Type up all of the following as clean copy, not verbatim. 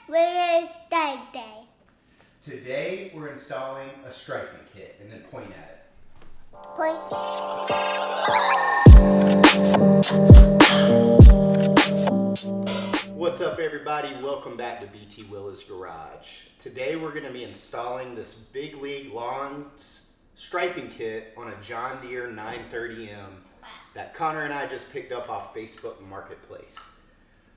where is that day? Today we're installing a striping kit, and then point at it. Point. What's up, everybody? Welcome back to Btwillias Garage. Today we're going to be installing this Big League Lawns striping kit on a John Deere 930M that Connor and I just picked up off Facebook Marketplace.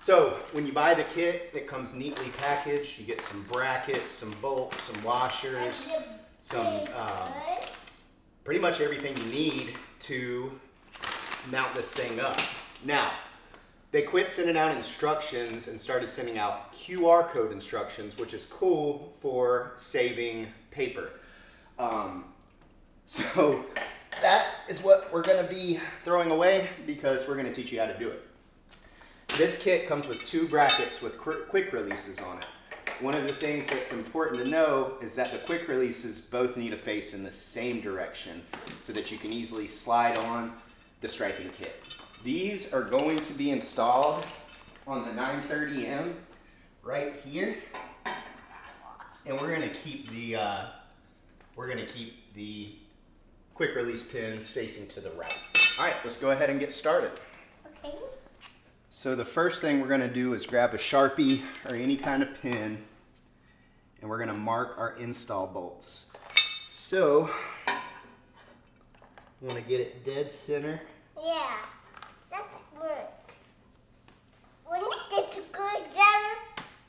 So when you buy the kit, it comes neatly packaged. You get some brackets, some bolts, some washers, some pretty much everything you need to mount this thing up. Now, they quit sending out instructions and started sending out QR code instructions, which is cool for saving paper. So that is what we're going to be throwing away because we're going to teach you how to do it. This kit comes with 2 brackets with quick releases on it. One of the things that's important to know is that the quick releases both need to face in the same direction so that you can easily slide on the striping kit. These are going to be installed on the 930M right here, and we're going to keep the quick release pins facing to the right. All right, let's go ahead and get started. Okay. So the first thing we're going to do is grab a Sharpie or any kind of pin, and we're going to mark our install bolts. So you want to get it dead center. Yeah, that's good. When you get to good, Jerry,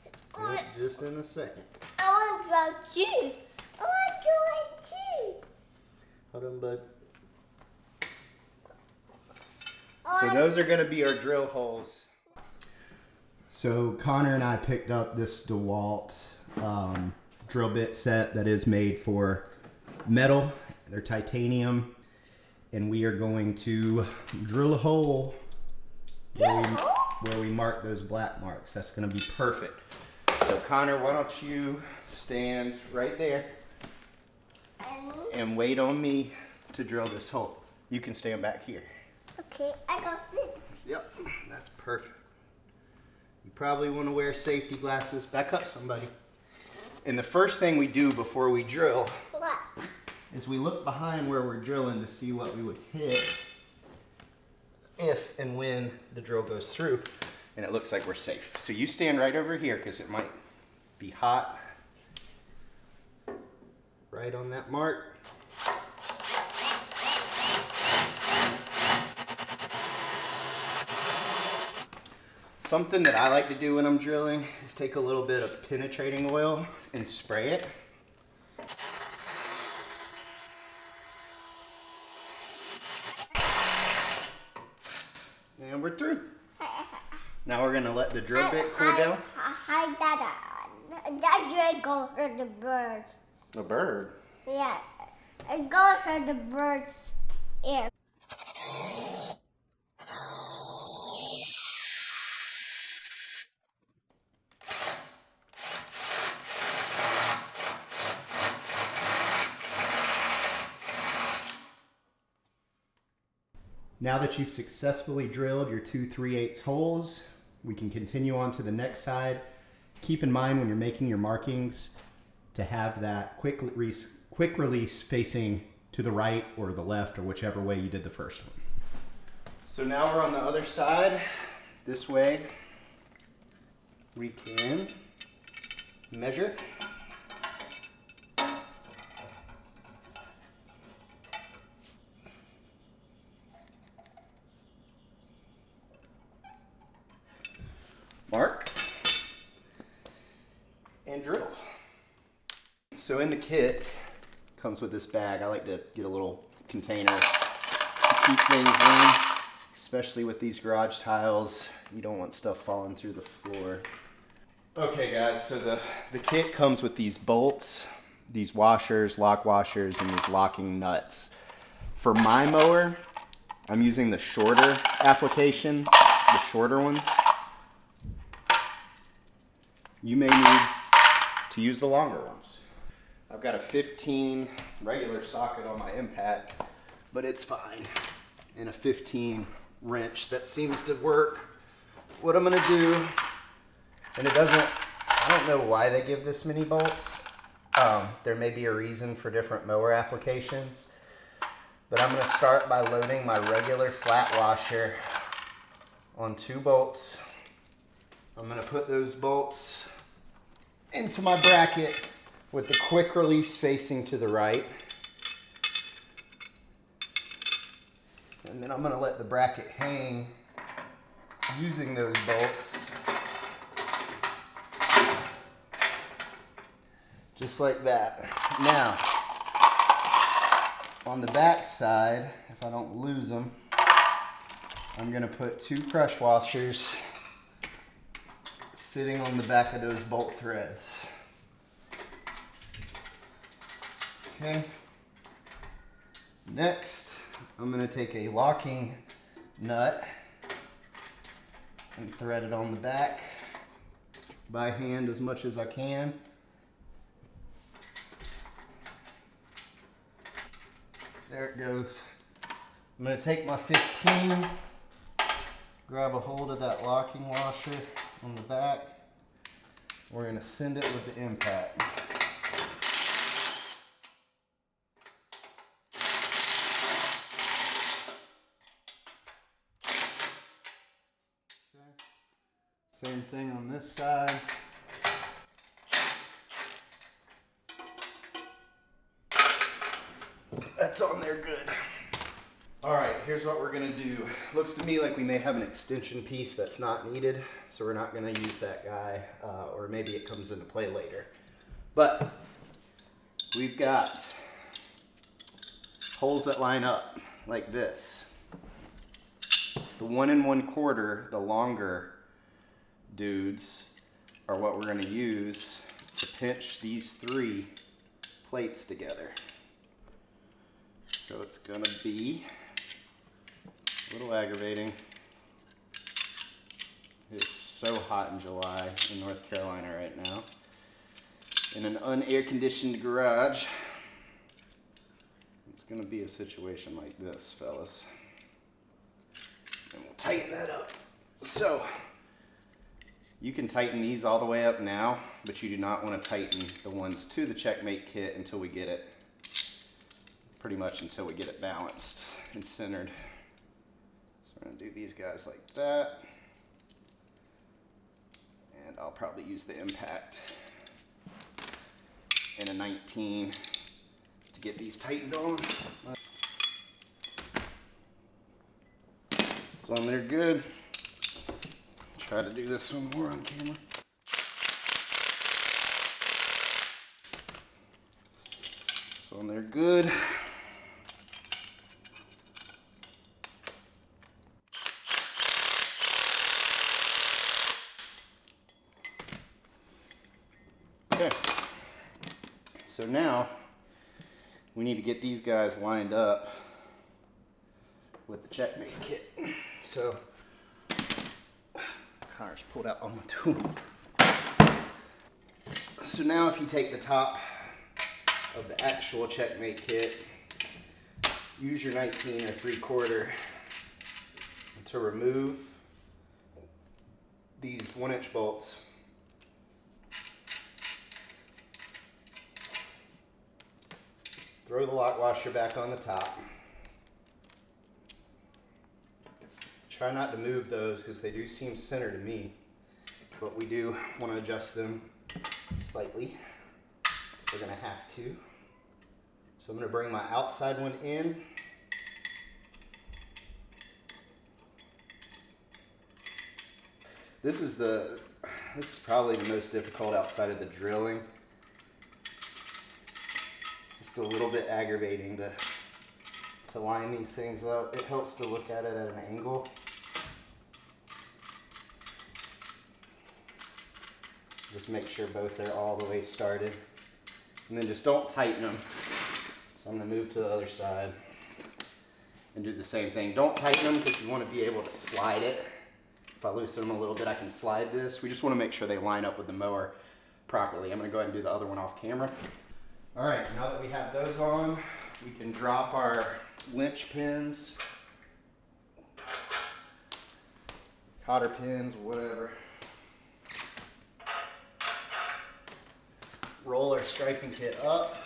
it's good. Just in a second. I want to draw too. I want to draw it too. Hold on, bud. So those are going to be our drill holes. So Connor and I picked up this DeWalt drill bit set that is made for metal. They're titanium. And we are going to drill a hole where we mark those black marks. That's going to be perfect. So Connor, why don't you stand right there and wait on me to drill this hole. You can stand back here. Okay, I got it. Yep, that's perfect. You probably want to wear safety glasses. Back up, somebody. And the first thing we do before we drill What? is we look behind where we're drilling to see what we would hit if and when the drill goes through, and it looks like we're safe. So you stand right over here because it might be hot. Right on that mark. Something that I like to do when I'm drilling is take a little bit of penetrating oil and spray it. And we're through. Now we're gonna let the drill bit cool down. Hi, Dada. That drill goes for the birds. A bird? Yeah, it goes for the bird's ear. Now that you've successfully drilled your 2 3/8 holes, we can continue on to the next side. Keep in mind when you're making your markings to have that quick release facing to the right or the left or whichever way you did the first one. So now we're on the other side. This way we can measure. Mark and drill. So in the kit comes with this bag. I like to get a little container to keep things in, especially with these garage tiles. You don't want stuff falling through the floor. Okay guys, so the kit comes with these bolts, these washers, lock washers, and these locking nuts. For my mower, I'm using the shorter application, the shorter ones. You may need to use the longer ones. I've got a 15 regular socket on my impact, but it's fine. And a 15 wrench that seems to work. What I'm gonna do, and it doesn't I don't know why they give this many bolts. There may be a reason for different mower applications. But I'm going to start by loading my regular flat washer on 2 bolts. I'm going to put those bolts into my bracket with the quick release facing to the right. And then I'm going to let the bracket hang using those bolts. Just like that. Now, on the back side, if I don't lose them, I'm going to put 2 crush washers sitting on the back of those bolt threads. Okay. Next, I'm going to take a locking nut and thread it on the back by hand as much as I can. There it goes. I'm going to take my 15, grab a hold of that locking washer on the back. We're going to send it with the impact. Okay. Same thing on this side. That's on there good. All right, here's what we're gonna do. Looks to me like we may have an extension piece that's not needed, so we're not gonna use that guy, or maybe it comes into play later. But we've got holes that line up like this. The 1 1/4, the longer dudes, are what we're gonna use to pinch these 3 plates together. So it's gonna be a little aggravating. It's so hot in July in North Carolina right now. In an unair conditioned garage, it's gonna be a situation like this, fellas. And we'll tighten that up. So, you can tighten these all the way up now, but you do not want to tighten the ones to the Checkmate kit until we get it, pretty much until we get it balanced and centered. So we're going to do these guys like that. And I'll probably use the impact in a 19 to get these tightened on. So they're good. Try to do this one more on camera. So they're good. Okay. So now we need to get these guys lined up with the Checkmate kit. So car's pulled out all my tools. So now if you take the top of the actual Checkmate kit, use your 19 or 3/4 to remove these 1-inch bolts. Throw the lock washer back on the top. Try not to move those because they do seem center to me, but we do want to adjust them slightly. We're going to have to. So I'm going to bring my outside one in. This is probably the most difficult outside of the drilling. Just a little bit aggravating to line these things up. It helps to look at it at an angle. Just make sure both are all the way started. And then just don't tighten them. So I'm going to move to the other side and do the same thing. Don't tighten them because you want to be able to slide it. If I loosen them a little bit, I can slide this. We just want to make sure they line up with the mower properly. I'm going to go ahead and do the other one off camera. All right, now that we have those on, we can drop our winch pins, cotter pins, whatever. roll our striping kit up.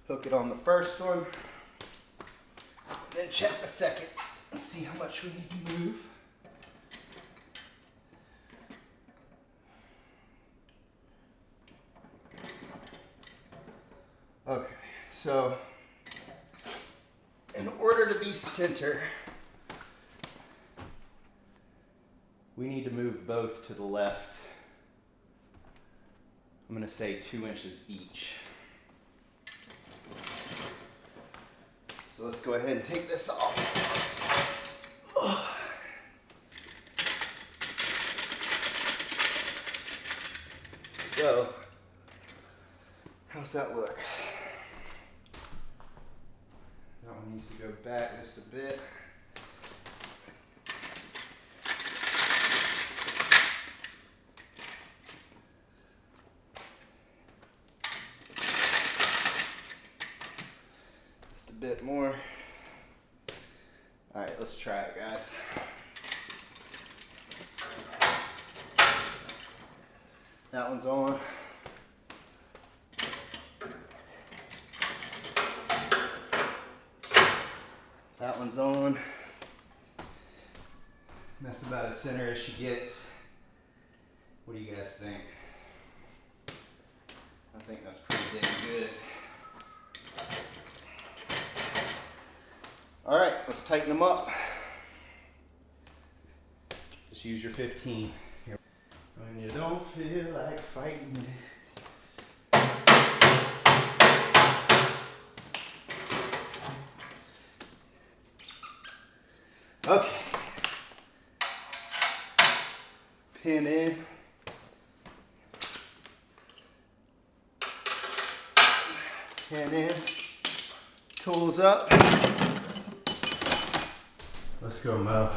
Hook it on the first one. Then check the second and see how much we need to move. Okay, so in order to be center, we need to move both to the left. I'm going to say 2 inches each. So let's go ahead and take this off. So, how's that look? That one needs to go back just a bit. Just a bit more. All right, let's try it, guys. That one's on. That one's on. That's about as center as she gets. What do you guys think? I think that's pretty damn good. All right, let's tighten them up. Just use your 15. Here. When you don't feel like fighting it. Okay. Pin in. Pin in. Tools up. Let's go, Mo.